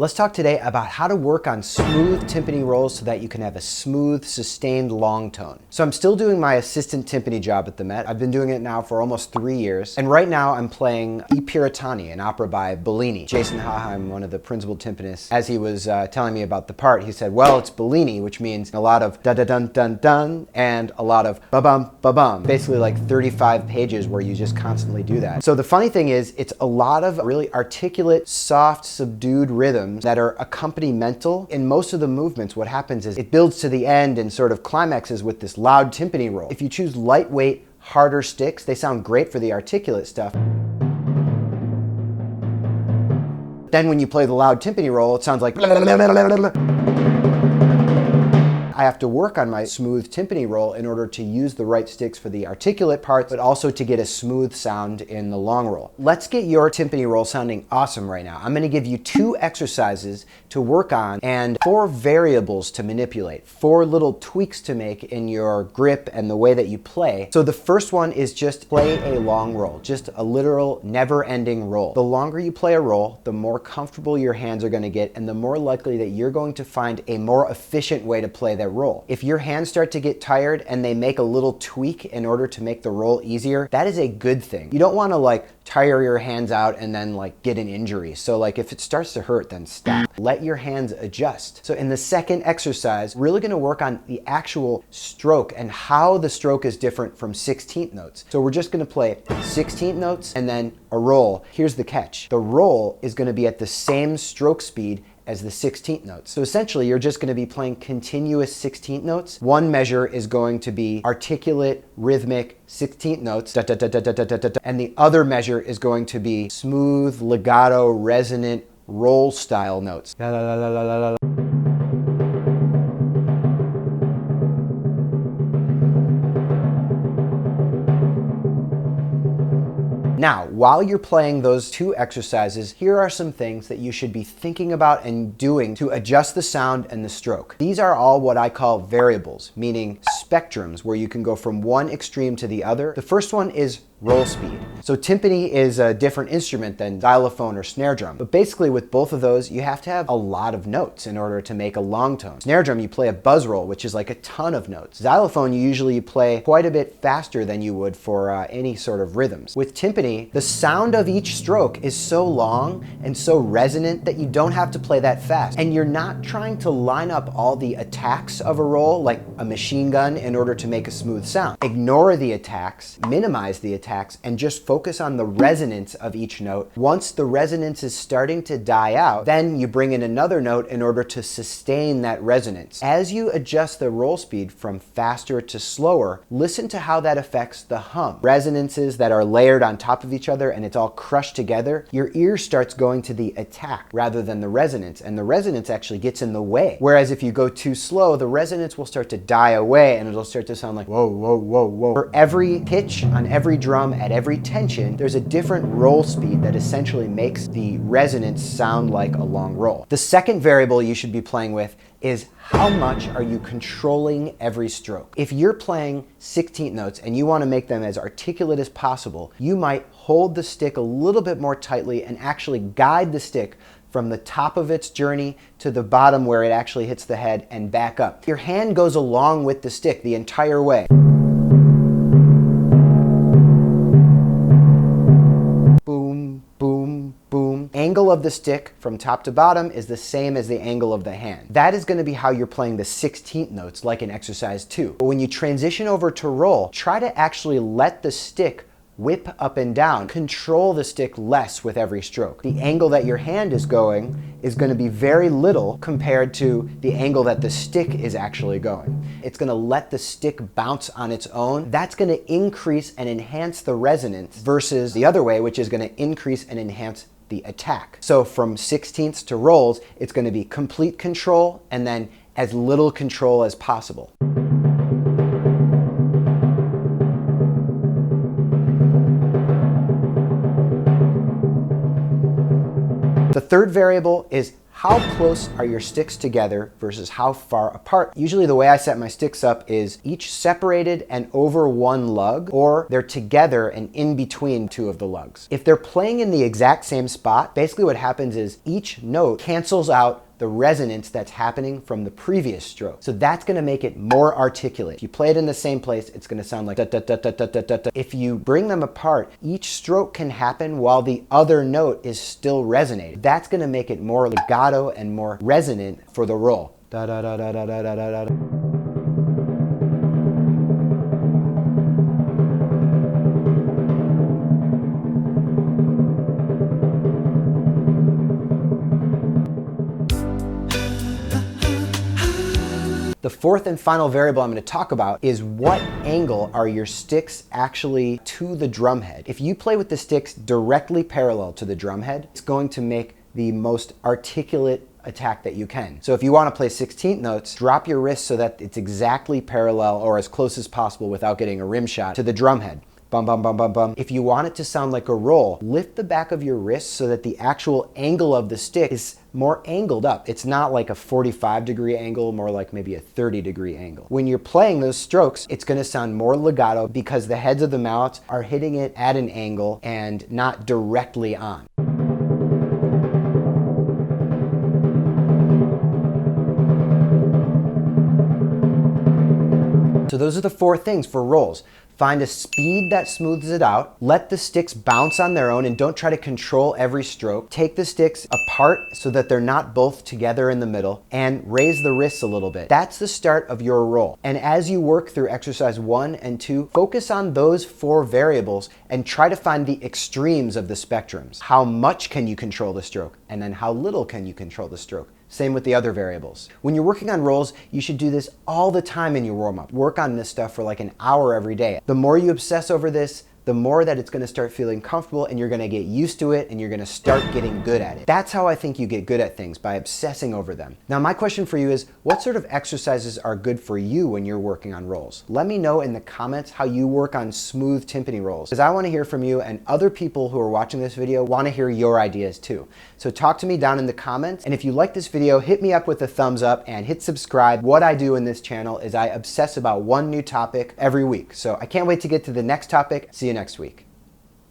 Let's talk today about how to work on smooth timpani rolls so that you can have a smooth, sustained long tone. So I'm still doing my assistant timpani job at the Met. I've been doing it now for almost 3 years. And right now I'm playing I Puritani, an opera by Bellini. Jason Haheim, one of the principal timpanists, as he was telling me about the part, he said, well, it's Bellini, which means a lot of da-da-dun-dun-dun and a lot of ba-bum, ba-bum. Basically like 35 pages where you just constantly do that. So the funny thing is, it's a lot of really articulate, soft, subdued rhythms that are accompanimental. In most of the movements, what happens is it builds to the end and sort of climaxes with this loud timpani roll. If you choose lightweight, harder sticks, they sound great for the articulate stuff. Then when you play the loud timpani roll, it sounds like I have to work on my smooth timpani roll in order to use the right sticks for the articulate parts, but also to get a smooth sound in the long roll. Let's get your timpani roll sounding awesome right now. I'm going to give you 2 exercises to work on and 4 variables to manipulate, 4 little tweaks to make in your grip and the way that you play. So the first one is just play a long roll, just a literal never-ending roll. The longer you play a roll, the more comfortable your hands are going to get and the more likely that you're going to find a more efficient way to play that roll. If your hands start to get tired and they make a little tweak in order to make the roll easier, that is a good thing. You don't want to like tire your hands out and then like get an injury. So like if it starts to hurt, then stop. Let your hands adjust. So in the second exercise, really going to work on the actual stroke and how the stroke is different from 16th notes. So we're just going to play 16th notes and then a roll. Here's the catch. The roll is going to be at the same stroke speed as the 16th notes. So essentially you're just going to be playing continuous 16th notes. One measure is going to be articulate, rhythmic 16th notes, da, da, da, da, da, da, da, da, and the other measure is going to be smooth, legato, resonant, roll style notes. La, la, la, la, la, la, la. Now, while you're playing those 2 exercises, here are some things that you should be thinking about and doing to adjust the sound and the stroke. These are all what I call variables, meaning spectrums, where you can go from one extreme to the other. The first one is roll speed. So timpani is a different instrument than xylophone or snare drum. But basically with both of those, you have to have a lot of notes in order to make a long tone. Snare drum, you play a buzz roll, which is like a ton of notes. Xylophone, you usually play quite a bit faster than you would for any sort of rhythms. With timpani, the sound of each stroke is so long and so resonant that you don't have to play that fast. And you're not trying to line up all the attacks of a roll like a machine gun in order to make a smooth sound. Ignore the attacks, minimize the attacks, and just focus on the resonance of each note. Once the resonance is starting to die out, then you bring in another note in order to sustain that resonance. As you adjust the roll speed from faster to slower, listen to how that affects the hum. Resonances that are layered on top of each other and it's all crushed together, your ear starts going to the attack rather than the resonance, and the resonance actually gets in the way. Whereas if you go too slow, the resonance will start to die away and it'll start to sound like whoa, whoa, whoa, whoa. For every pitch on every drum, at every tension, there's a different roll speed that essentially makes the resonance sound like a long roll. The second variable you should be playing with is how much are you controlling every stroke. If you're playing 16th notes and you want to make them as articulate as possible, you might hold the stick a little bit more tightly and actually guide the stick from the top of its journey to the bottom where it actually hits the head and back up. Your hand goes along with the stick the entire way. Angle of the stick from top to bottom is the same as the angle of the hand. That is going to be how you're playing the 16th notes, like in exercise 2. But when you transition over to roll, try to actually let the stick whip up and down. Control the stick less with every stroke. The angle that your hand is going to be very little compared to the angle that the stick is actually going. It's going to let the stick bounce on its own. That's going to increase and enhance the resonance versus the other way, which is going to increase and enhance the attack. So from 16ths to rolls, it's going to be complete control and then as little control as possible. The third variable is how close are your sticks together versus how far apart. Usually the way I set my sticks up is each separated and over one lug, or they're together and in between two of the lugs. If they're playing in the exact same spot, basically what happens is each note cancels out the resonance that's happening from the previous stroke. So that's gonna make it more articulate. If you play it in the same place, it's gonna sound like da da da da da da da da. If you bring them apart, each stroke can happen while the other note is still resonating. That's gonna make it more legato and more resonant for the roll. Da da da da da da da da da. The fourth and final variable I'm going to talk about is what angle are your sticks actually to the drum head. If you play with the sticks directly parallel to the drum head, it's going to make the most articulate attack that you can. So if you want to play 16th notes, drop your wrist so that it's exactly parallel or as close as possible without getting a rim shot to the drum head. Bum, bum, bum, bum, bum. If you want it to sound like a roll, lift the back of your wrist so that the actual angle of the stick is more angled up. It's not like a 45-degree angle, more like maybe a 30-degree angle. When you're playing those strokes, it's gonna sound more legato because the heads of the mallets are hitting it at an angle and not directly on. So those are the four things for rolls. Find a speed that smooths it out. Let the sticks bounce on their own and don't try to control every stroke. Take the sticks apart so that they're not both together in the middle, and raise the wrists a little bit. That's the start of your roll. And as you work through exercise 1 and 2, focus on those 4 variables and try to find the extremes of the spectrums. How much can you control the stroke? And then how little can you control the stroke? Same with the other variables. When you're working on rolls, you should do this all the time in your warm-up. Work on this stuff for like an hour every day. The more you obsess over this, the more that it's gonna start feeling comfortable and you're gonna get used to it and you're gonna start getting good at it. That's how I think you get good at things, by obsessing over them. Now my question for you is, what sort of exercises are good for you when you're working on rolls? Let me know in the comments how you work on smooth timpani rolls, because I wanna hear from you, and other people who are watching this video wanna hear your ideas too. So talk to me down in the comments, and if you like this video, hit me up with a thumbs up and hit subscribe. What I do in this channel is I obsess about one new topic every week. So I can't wait to get to the next topic. See you next week.